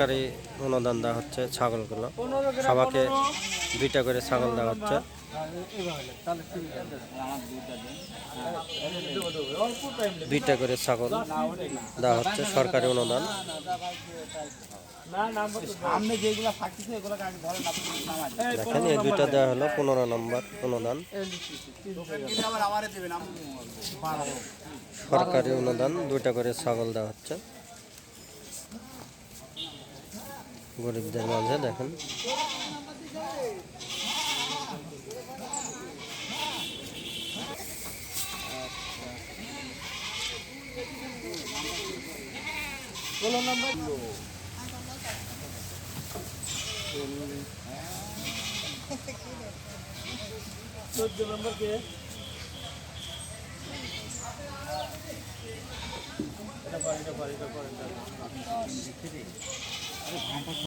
সরকারি অনুদান দেওয়া হচ্ছে ছাগলগুলো। সবাইকে 2টা করে ছাগল দেওয়া হচ্ছে। দুইটা করে ছাগল দেওয়া হচ্ছে সরকারি অনুদান। দেখেন এই 2টা দেওয়া হলো 15 নম্বর অনুদান, সরকারি অনুদান। 2টা করে ছাগল দেওয়া হচ্ছে গরিবদের মাঝে। দেখেন নম্বর কে এটা পারি